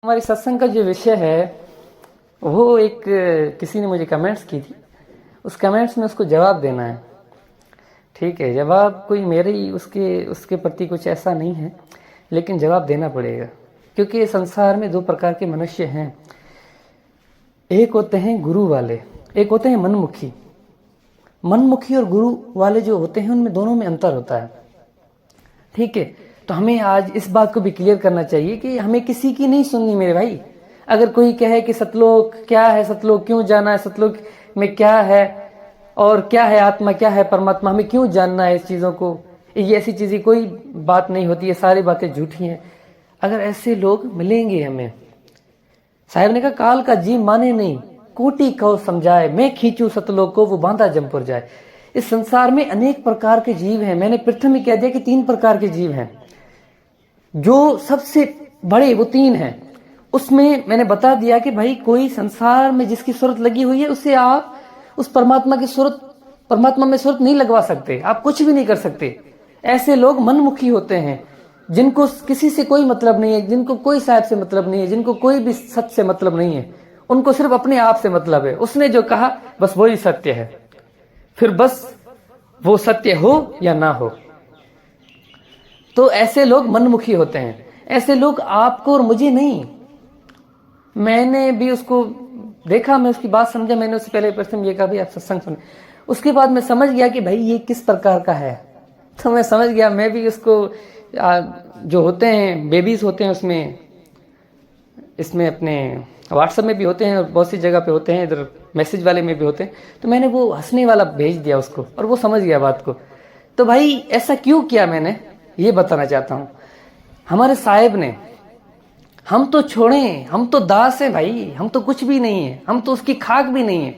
हमारी सत्संग का जो विषय है वो एक किसी ने मुझे कमेंट्स की थी। उस कमेंट्स में उसको जवाब देना है। ठीक है, जवाब कोई मेरे ही उसके प्रति कुछ ऐसा नहीं है, लेकिन जवाब देना पड़ेगा क्योंकि संसार में दो प्रकार के मनुष्य हैं। एक होते हैं गुरु वाले, एक होते हैं मनमुखी। मनमुखी और गुरु वाले जो होते हैं उनमें दोनों में अंतर होता है। ठीक है, तो हमें आज इस बात को भी क्लियर करना चाहिए कि हमें किसी की नहीं सुननी मेरे भाई। अगर कोई कहे कि सतलोक क्या है, सतलोक क्यों जाना है, सतलोक में क्या है और क्या है आत्मा, क्या है परमात्मा, हमें क्यों जानना है इस चीज़ों को, ये ऐसी चीज़ें कोई बात नहीं होती है, सारी बातें झूठी हैं। अगर ऐसे लोग मिलेंगे हमें, साहब ने कहा काल का जी माने नहीं, कोटि कहो समझाए, मैं खींचू सतलोक को वो बांधा जमपुर जाए। इस संसार में अनेक प्रकार के जीव हैं। मैंने प्रथम ही कह दिया कि 3 प्रकार के जीव हैं। जो सबसे बड़े वो 3 हैं। उसमें मैंने बता दिया कि भाई कोई संसार में जिसकी सूरत लगी हुई है उससे आप उस परमात्मा की सूरत, परमात्मा में सूरत नहीं लगवा सकते, आप कुछ भी नहीं कर सकते। ऐसे लोग मनमुखी होते हैं, जिनको किसी से कोई मतलब नहीं है, जिनको कोई साहब से मतलब नहीं है, जिनको कोई भी सत्य से मतलब नहीं है, उनको सिर्फ अपने आप से मतलब है। उसने जो कहा बस वही सत्य है, फिर बस वो सत्य हो या ना हो। तो ऐसे लोग मनमुखी होते हैं। ऐसे लोग आपको और मुझे नहीं, मैंने भी उसको देखा, मैं उसकी बात समझा। मैंने उससे पहले प्रथम ये कहा भाई आप सत्संग सुने, उसके बाद मैं समझ गया कि भाई ये किस प्रकार का है। तो मैं समझ गया, मैं भी उसको जो होते हैं बेबीज होते हैं उसमें, इसमें अपने व्हाट्सएप में भी होते हैं और बहुत सी जगह पे होते हैं, इधर मैसेज वाले में भी होते हैं। तो मैंने वो हंसने वाला भेज दिया उसको और वो समझ गया बात को। तो भाई ऐसा क्यों किया मैंने ये बताना चाहता हूँ। हमारे साहेब ने, हम तो छोड़ें, हम तो दास हैं भाई, हम तो कुछ भी नहीं है, हम तो उसकी खाक भी नहीं है,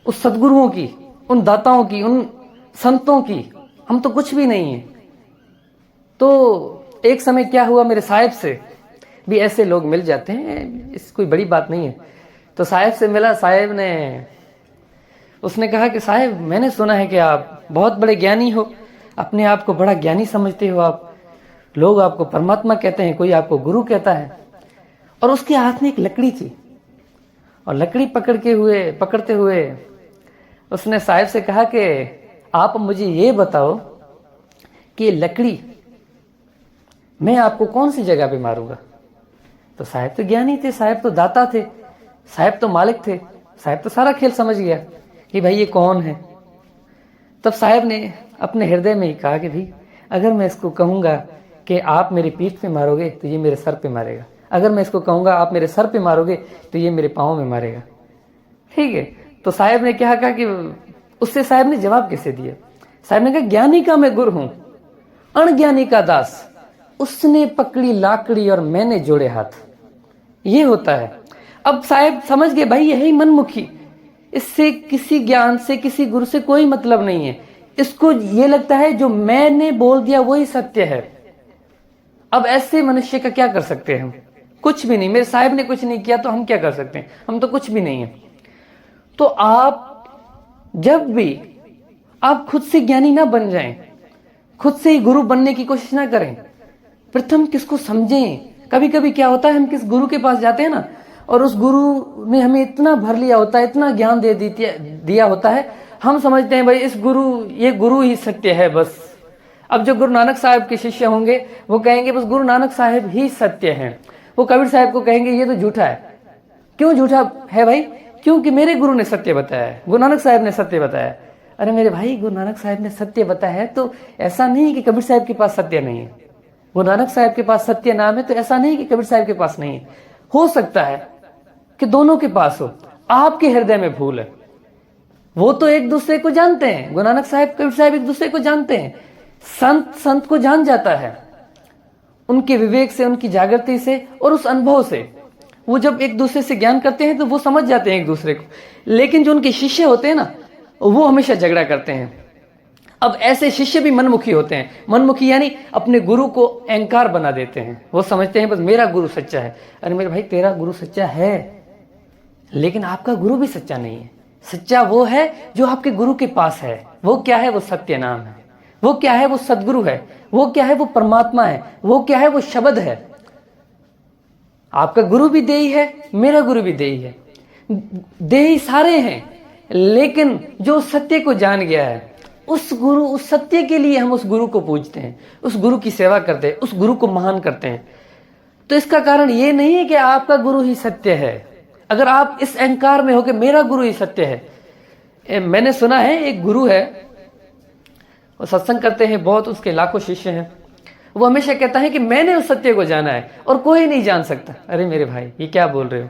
उस सदगुरुओं की, उन दाताओं की, उन संतों की हम तो कुछ भी नहीं है। तो एक समय क्या हुआ, मेरे साहेब से भी ऐसे लोग मिल जाते हैं, इस कोई बड़ी बात नहीं है। तो साहेब से मिला, साहेब ने उसने कहा कि साहेब मैंने सुना है कि आप बहुत बड़े ज्ञानी हो, अपने आप को बड़ा ज्ञानी समझते हो आप, लोग आपको परमात्मा कहते हैं, कोई आपको गुरु कहता है। और उसके हाथ में एक लकड़ी थी और लकड़ी पकड़ते हुए उसने साहिब से कहा कि आप मुझे ये बताओ कि लकड़ी मैं आपको कौन सी जगह पे मारूंगा। तो साहिब तो ज्ञानी थे, साहिब तो दाता थे, साहिब तो मालिक थे, साहिब तो सारा खेल समझ गया कि भाई ये कौन है। तब साहिब ने अपने हृदय में ही कहा कि भाई अगर मैं इसको कहूंगा कि आप मेरी पीठ पे मारोगे तो ये मेरे सर पे मारेगा, अगर मैं इसको कहूंगा आप मेरे सर पे मारोगे तो ये मेरे पाँव में मारेगा। ठीक है, तो साहब ने क्या कहा कि उससे साहब ने जवाब कैसे दिया। साहब ने कहा ज्ञानी का मैं गुरु हूं, अणज्ञानी का दास, उसने पकड़ी लाकड़ी और मैंने जोड़े हाथ। ये होता है। अब साहब समझ गए भाई यही मनमुखी, इससे किसी ज्ञान से, किसी गुरु से कोई मतलब नहीं है। इसको ये लगता है जो मैंने बोल दिया वही सत्य है। अब ऐसे मनुष्य का क्या कर सकते हैं हम? कुछ भी नहीं। मेरे साहब ने कुछ नहीं किया तो हम क्या कर सकते हैं? हम तो कुछ भी नहीं है। तो आप जब भी आप खुद से ज्ञानी ना बन जाएं, खुद से ही गुरु बनने की कोशिश ना करें, प्रथम किसको समझें। कभी कभी क्या होता है, हम किस गुरु के पास जाते हैं ना, और उस गुरु ने हमें इतना भर लिया होता है, इतना ज्ञान दे दिया होता है, हम समझते हैं भाई ये गुरु ही सत्य है बस। अब जो गुरु नानक साहब के शिष्य होंगे वो कहेंगे बस गुरु नानक साहब ही सत्य हैं। वो कबीर साहब को कहेंगे ये तो झूठा है। क्यों झूठा है भाई? क्योंकि मेरे गुरु ने सत्य बताया है, गुरु नानक साहब ने सत्य बताया। अरे मेरे भाई, गुरु नानक साहब ने सत्य बताया है तो ऐसा नहीं कि कबीर साहब के पास सत्य नहीं है। गुरु नानक साहब के पास सत्य नाम है तो ऐसा नहीं कि कबीर साहब के पास नहीं है। हो सकता है कि दोनों के पास हो, आपके हृदय में भूल है। वो तो एक दूसरे को जानते हैं, गुरु नानक साहब कबीर साहब एक दूसरे को जानते हैं। संत को जान जाता है, उनके विवेक से, उनकी जागृति से और उस अनुभव से। वो जब एक दूसरे से ज्ञान करते हैं तो वो समझ जाते हैं एक दूसरे को। लेकिन जो उनके शिष्य होते हैं ना, वो हमेशा झगड़ा करते हैं। अब ऐसे शिष्य भी मनमुखी होते हैं। मनमुखी यानी अपने गुरु को अहंकार बना देते हैं। वो समझते हैं बस मेरा गुरु सच्चा है। अरे मेरे भाई, तेरा गुरु सच्चा है लेकिन आपका गुरु भी सच्चा नहीं है। सच्चा वो है जो आपके गुरु के पास है। वो क्या है? वो सत्य नाम है। वो क्या है? वो सदगुरु है। वो क्या है? वो परमात्मा है। वो क्या है? वो शब्द है। आपका गुरु भी देही है, मेरा गुरु भी देही है, देही सारे हैं, लेकिन जो सत्य को जान गया है उस गुरु, उस सत्य के लिए हम उस गुरु को पूजते हैं, उस गुरु की सेवा करते हैं, उस गुरु को महान करते हैं। तो इसका कारण ये नहीं है कि आपका गुरु ही सत्य है। अगर आप इस अहंकार में हो कि मेरा गुरु ही सत्य है, मैंने सुना है एक गुरु है, वो सत्संग करते हैं बहुत, उसके लाखों शिष्य हैं, वो हमेशा कहता है कि मैंने उस सत्य को जाना है और कोई नहीं जान सकता। अरे मेरे भाई, ये क्या बोल रहे हो?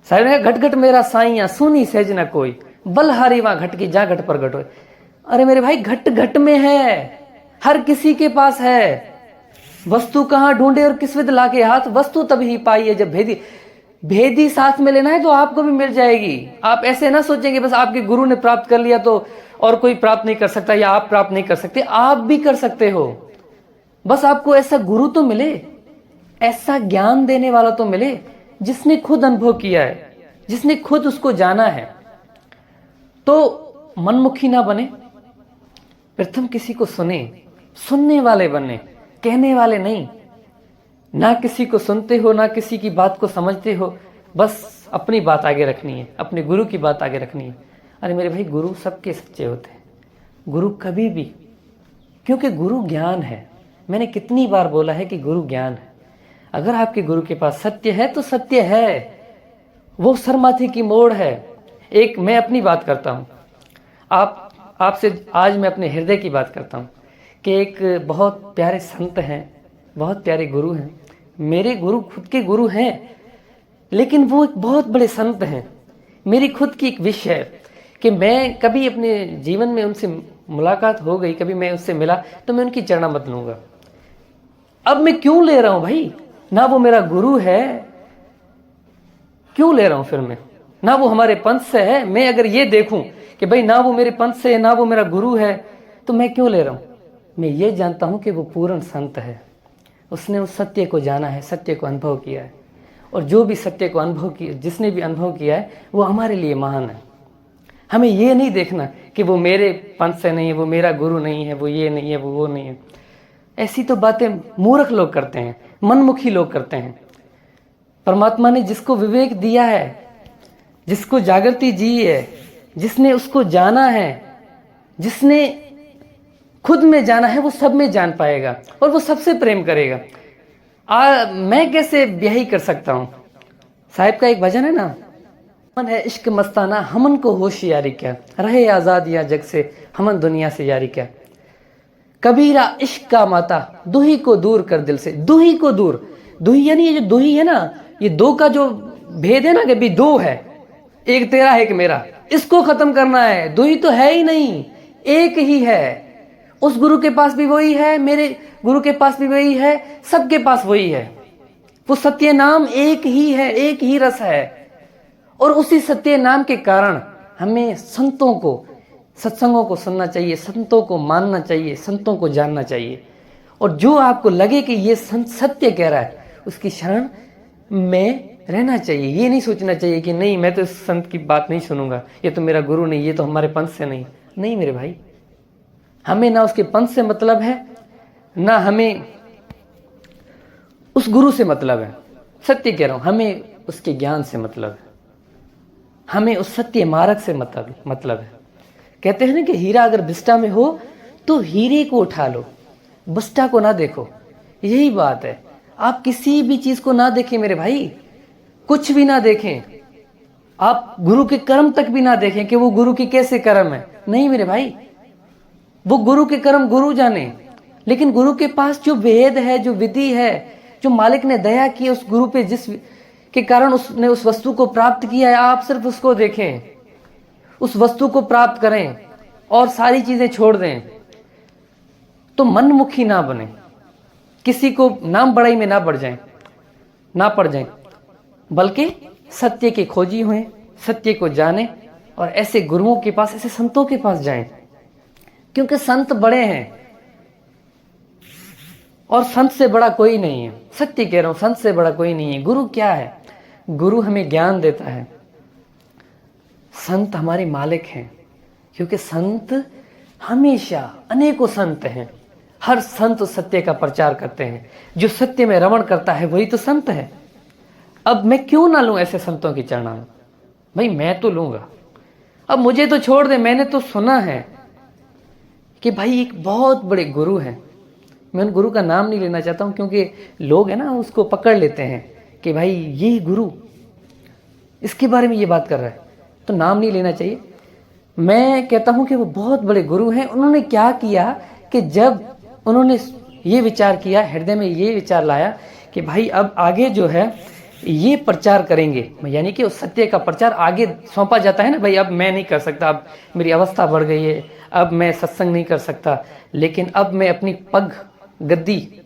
साहिब ने घट घट मेरा साइया सुनी सहज ना कोई, बलहारी वहां घट की जा घट पर घट हो। अरे मेरे भाई, घट घट में है, हर किसी के पास है। वस्तु कहां ढूंढे और किस विध लाके हाथ, वस्तु तभी पाई है जब भेदी। भेदी साथ में लेना है तो आपको भी मिल जाएगी। आप ऐसे ना सोचेंगे बस आपके गुरु ने प्राप्त कर लिया तो और कोई प्राप्त नहीं कर सकता या आप प्राप्त नहीं कर सकते, आप भी कर सकते हो। बस आपको ऐसा गुरु तो मिले, ऐसा ज्ञान देने वाला तो मिले जिसने खुद अनुभव किया है, जिसने खुद उसको जाना है। तो मनमुखी ना बने, प्रथम किसी को सुने, सुनने वाले बने, कहने वाले नहीं। ना किसी को सुनते हो, ना किसी की बात को समझते हो, बस अपनी बात आगे रखनी है, अपने गुरु की बात आगे रखनी है। अरे मेरे भाई, गुरु सबके सच्चे होते हैं, गुरु कभी भी, क्योंकि गुरु ज्ञान है। मैंने कितनी बार बोला है कि गुरु ज्ञान है। अगर आपके गुरु के पास सत्य है तो सत्य है, वो सरमाथे की मोड़ है। एक मैं अपनी बात करता हूँ, आपसे आज मैं अपने हृदय की बात करता हूँ कि एक बहुत प्यारे संत हैं, बहुत प्यारे गुरु हैं। मेरे गुरु खुद के गुरु हैं, लेकिन वो एक बहुत बड़े संत हैं। मेरी खुद की एक विश है कि मैं कभी अपने जीवन में उनसे मुलाकात हो गई, कभी मैं उससे मिला तो मैं उनकी चरणामत लूंगा। अब मैं क्यों ले रहा हूं भाई? ना वो मेरा गुरु है, क्यों ले रहा हूं फिर मैं? ना वो हमारे पंथ से है। मैं अगर ये देखूं कि भाई ना वो मेरे पंथ से है, ना वो मेरा गुरु है, तो मैं क्यों ले रहा हूं? मैं ये जानता हूं कि वो पूर्ण संत है, उसने उस सत्य को जाना है, सत्य को अनुभव किया है। और जो भी सत्य को अनुभव किया, जिसने भी अनुभव किया है, वो हमारे लिए महान है। हमें ये नहीं देखना कि वो मेरे पंथ से नहीं है, वो मेरा गुरु नहीं है, वो ये नहीं है, वो नहीं है। ऐसी तो बातें मूर्ख लोग करते हैं, मनमुखी लोग करते हैं। परमात्मा ने जिसको विवेक दिया है, जिसको जागृति दी है, जिसने उसको जाना है, जिसने खुद में जाना है, वो सब में जान पाएगा और वो सबसे प्रेम करेगा। मैं कैसे ब्याही कर सकता हूं? साहिब का एक भजन है ना, मन है इश्क मस्ताना हमन को होशियारी क्या, रहे आजाद या जग से हमन दुनिया से यारी क्या। कबीरा इश्क का माता दुही को दूर कर दिल से। दुही को दूर, दुही यानी ये जो दुही है ना, ये दो का जो भेद है ना कि भी दो है, एक तेरा है एक मेरा, इसको खत्म करना है। दुही तो है ही नहीं, एक ही है। उस गुरु के पास भी वही है, मेरे गुरु के पास भी वही है, सबके पास वही है। वो सत्य नाम एक ही है, एक ही रस है। और उसी सत्य नाम के कारण हमें संतों को, सत्संगों को सुनना चाहिए, संतों को मानना चाहिए, संतों को जानना चाहिए। और जो आपको लगे कि ये संत सत्य कह रहा है, उसकी शरण में रहना चाहिए। ये नहीं सोचना चाहिए कि नहीं मैं तो इस संत की बात नहीं सुनूंगा, ये तो मेरा गुरु नहीं, ये तो हमारे पंथ से नहीं। नहीं मेरे भाई, हमें ना उसके पंथ से मतलब है, ना हमें उस गुरु से मतलब है। सत्य कह रहा हूं, हमें उसके ज्ञान से मतलब है, हमें उस सत्य मार्ग से मतलब है। कहते हैं ना कि हीरा अगर बिस्टा में हो तो हीरे को उठा लो, बस्टा को ना देखो। यही बात है, आप किसी भी चीज को ना देखें मेरे भाई, कुछ भी ना देखें। आप गुरु के कर्म तक भी ना देखें कि वो गुरु के कैसे कर्म है। नहीं मेरे भाई, वो गुरु के कर्म गुरु जाने, लेकिन गुरु के पास जो वेद है, जो विधि है, जो मालिक ने दया की उस गुरु पे, जिस के कारण उसने उस वस्तु को प्राप्त किया है, आप सिर्फ उसको देखें, उस वस्तु को प्राप्त करें और सारी चीजें छोड़ दें। तो मनमुखी ना बने, किसी को नाम बड़ाई में ना पड़ जाएं, बल्कि सत्य के खोजी हुए, सत्य को जाने और ऐसे गुरुओं के पास, ऐसे संतों के पास जाएं। क्योंकि संत बड़े हैं और संत से बड़ा कोई नहीं है। सत्य कह रहा हूं, संत से बड़ा कोई नहीं है। गुरु क्या है? गुरु हमें ज्ञान देता है, संत हमारे मालिक हैं। क्योंकि संत हमेशा, अनेकों संत हैं, हर संत सत्य का प्रचार करते हैं। जो सत्य में रमण करता है वही तो संत है। अब मैं क्यों ना लूं ऐसे संतों की चरणामृत? भाई मैं तो लूंगा, अब मुझे तो छोड़ दे। मैंने तो सुना है कि भाई एक बहुत बड़े गुरु हैं, मैं उन गुरु का नाम नहीं लेना चाहता हूं क्योंकि लोग है ना उसको पकड़ लेते हैं कि भाई ये गुरु इसके बारे में ये बात कर रहा है, तो नाम नहीं लेना चाहिए। मैं कहता हूं कि वो बहुत बड़े गुरु हैं। उन्होंने क्या किया कि जब उन्होंने ये विचार किया, हृदय में ये विचार लाया कि भाई अब आगे जो है ये प्रचार करेंगे, यानी कि उस सत्य का प्रचार आगे सौंपा जाता है ना, भाई अब मैं नहीं कर सकता, अब मेरी अवस्था बढ़ गई है, अब मैं सत्संग नहीं कर सकता, लेकिन अब मैं अपनी पग गद्दी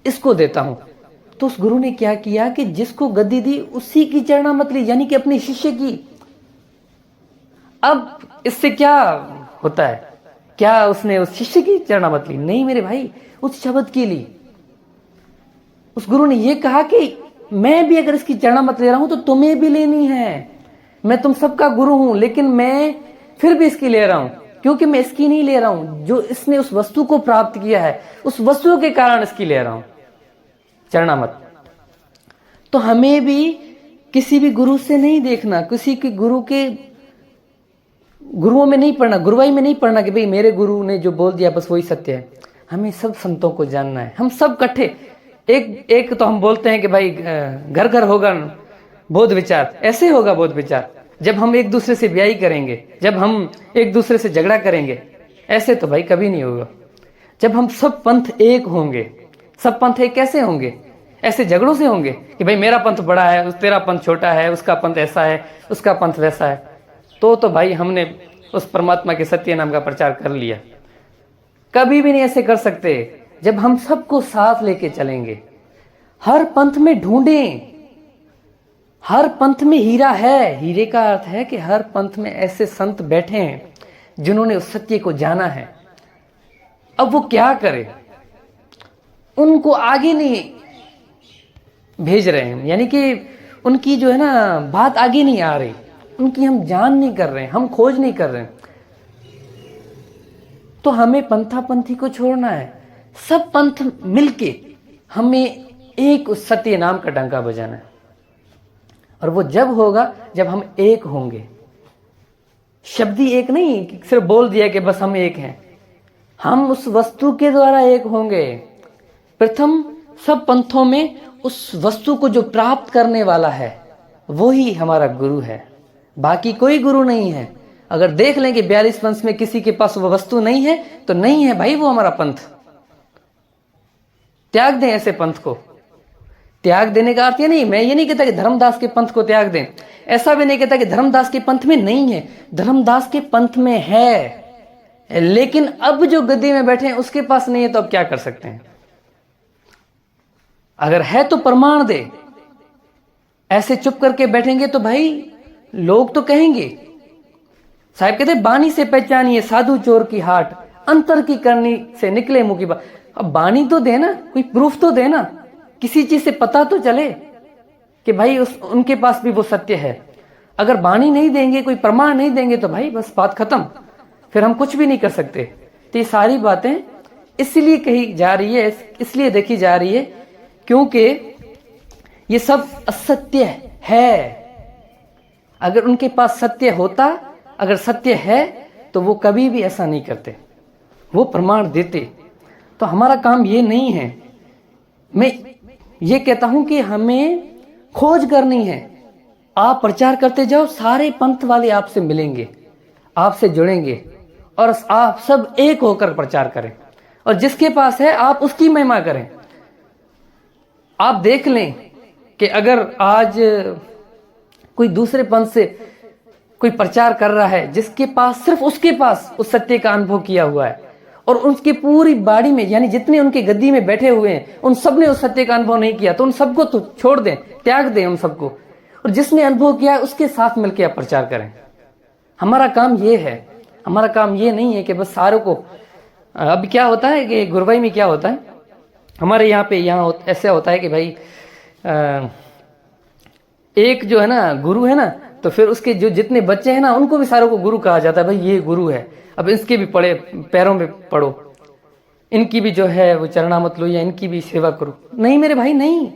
इसको देता हूं। तो उस गुरु ने क्या किया कि जिसको गद्दी दी उसी की चरणामृत ली, यानी कि अपने शिष्य की। अब इससे क्या होता है, क्या उसने उस शिष्य की चरणामृत ली? नहीं मेरे भाई, उस शब्द की ली। उस गुरु ने यह कहा कि मैं भी अगर इसकी चरणामृत ले रहा हूं तो तुम्हें भी लेनी है। मैं तुम सबका गुरु हूं, लेकिन मैं फिर भी इसकी ले रहा हूं, क्योंकि मैं इसकी नहीं ले रहा हूं जो इसने उस वस्तु को प्राप्त किया है, उस वस्तु के कारण इसकी ले रहा हूं चरणामृत। तो हमें भी किसी भी गुरु से नहीं देखना, किसी के गुरु के गुरुओं में नहीं पढ़ना, गुरुवाई में नहीं पढ़ना कि भाई मेरे गुरु ने जो बोल दिया बस वही सत्य है। हमें सब संतों को जानना है, हम सब इकट्ठे। एक तो हम बोलते हैं कि भाई घर घर होगा बोध विचार, ऐसे होगा बोध विचार जब हम एक दूसरे से ब्याही करेंगे, जब हम एक दूसरे से झगड़ा करेंगे। ऐसे तो भाई कभी नहीं होगा। जब हम सब पंथ एक होंगे, सब पंथ एक कैसे होंगे? ऐसे झगड़ों से होंगे कि भाई मेरा पंथ बड़ा है, तेरा पंथ छोटा है, उसका पंथ ऐसा है, उसका पंथ वैसा है। तो भाई हमने उस परमात्मा के सत्य नाम का प्रचार कर लिया। कभी भी नहीं ऐसे कर सकते। जब हम सबको साथ लेके चलेंगे, हर पंथ में ढूंढें, हर पंथ में हीरा है। हीरे का अर्थ है कि हर पंथ में ऐसे संत बैठे हैं जिन्होंने उस सत्य को जाना है। अब वो क्या करे, उनको आगे नहीं भेज रहे हैं, यानी कि उनकी जो है ना बात आगे नहीं आ रही, उनकी हम जान नहीं कर रहे हैं, हम खोज नहीं कर रहे हैं। तो हमें पंथापंथी को छोड़ना है, सब पंथ मिलके हमें एक उस सत्य नाम का डंका बजाना है। और वो जब होगा जब हम एक होंगे। शब्दी एक नहीं कि सिर्फ बोल दिया कि बस हम एक हैं, हम उस वस्तु के द्वारा एक होंगे। प्रथम सब पंथों में उस वस्तु को जो प्राप्त करने वाला है वो ही हमारा गुरु है, बाकी कोई गुरु नहीं है। अगर देख लें कि 42 पंथ में किसी के पास वो वस्तु नहीं है तो नहीं है भाई वो हमारा पंथ। त्याग दें ऐसे पंथ को। त्याग देने का अर्थ ये नहीं, मैं ये नहीं कहता कि धर्मदास के पंथ को त्याग दें, ऐसा भी नहीं कहता कि धर्मदास के पंथ में नहीं है, धर्मदास के पंथ में है, लेकिन अब जो गद्दी में बैठे हैं उसके पास नहीं है, तो अब क्या कर सकते हैं? अगर है तो प्रमाण दे। ऐसे चुप करके बैठेंगे तो भाई लोग तो कहेंगे, साहब कहते बानी से पहचानिए साधु चोर की हाट, अंतर की करनी से निकले मुंह की बात। अब बानी तो देना, कोई प्रूफ तो देना, किसी चीज से पता तो चले कि भाई उनके पास भी वो सत्य है। अगर बानी नहीं देंगे, कोई प्रमाण नहीं देंगे तो भाई बस बात खत्म, फिर हम कुछ भी नहीं कर सकते। तो ये सारी बातें इसलिए कही जा रही है, इसलिए देखी जा रही है क्योंकि ये सब असत्य है। अगर उनके पास सत्य होता, अगर सत्य है तो वो कभी भी ऐसा नहीं करते, वो प्रमाण देते। तो हमारा काम ये नहीं है। मैं ये कहता हूं कि हमें खोज करनी है। आप प्रचार करते जाओ, सारे पंथ वाले आपसे मिलेंगे, आपसे जुड़ेंगे और आप सब एक होकर प्रचार करें, और जिसके पास है आप उसकी महिमा करें। आप देख लें कि अगर आज कोई दूसरे पंथ से कोई प्रचार कर रहा है जिसके पास सिर्फ उसके पास उस सत्य का अनुभव किया हुआ है, और उसकी पूरी बाड़ी में यानी जितने उनके गद्दी में बैठे हुए हैं उन सब ने उस सत्य का अनुभव नहीं किया, तो उन सबको तो छोड़ दें, त्याग दें उन सबको, और जिसने अनुभव किया उसके साथ मिलकर आप प्रचार करें। हमारा काम ये है। हमारा काम ये नहीं है कि बस सारों को। अब क्या होता है कि गुरुवाई में क्या होता है, हमारे यहाँ पे ऐसा होता है कि भाई एक जो है ना गुरु है ना, तो फिर उसके जो जितने बच्चे हैं ना उनको भी सारों को गुरु कहा जाता है। भाई ये गुरु है, अब इसके भी पड़े पैरों में पड़ो, इनकी भी जो है वो चरणामत लो या इनकी भी सेवा करो। नहीं मेरे भाई नहीं,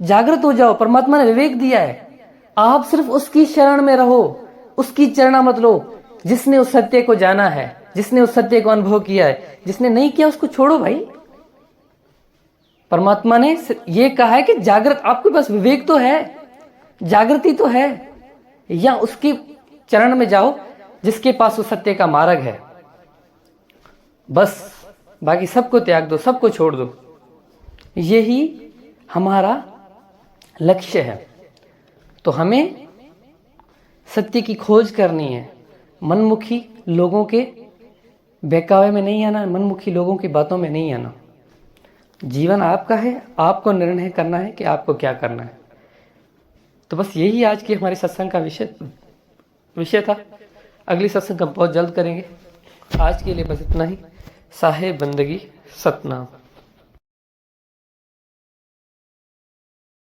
जागृत हो जाओ। परमात्मा ने विवेक दिया है, आप सिर्फ उसकी शरण में रहो, उसकी चरणा मत लो। जिसने उस सत्य को जाना है, जिसने उस सत्य को अनुभव किया है, जिसने नहीं किया उसको छोड़ो भाई। परमात्मा ने ये कहा है कि जागृत, आपके पास विवेक तो है, जागृति तो है, या उसकी चरण में जाओ जिसके पास उस सत्य का मार्ग है। बस बाकी सबको त्याग दो, सबको छोड़ दो। यही हमारा लक्ष्य है। तो हमें सत्य की खोज करनी है, मनमुखी लोगों के बहकावे में नहीं आना, मनमुखी लोगों की बातों में नहीं आना। जीवन आपका है, आपको निर्णय करना है कि आपको क्या करना है। तो बस यही आज की हमारे सत्संग का विषय था। अगली सत्संग हम बहुत जल्द करेंगे। आज के लिए बस इतना ही। साहेब बंदगी सतनाम।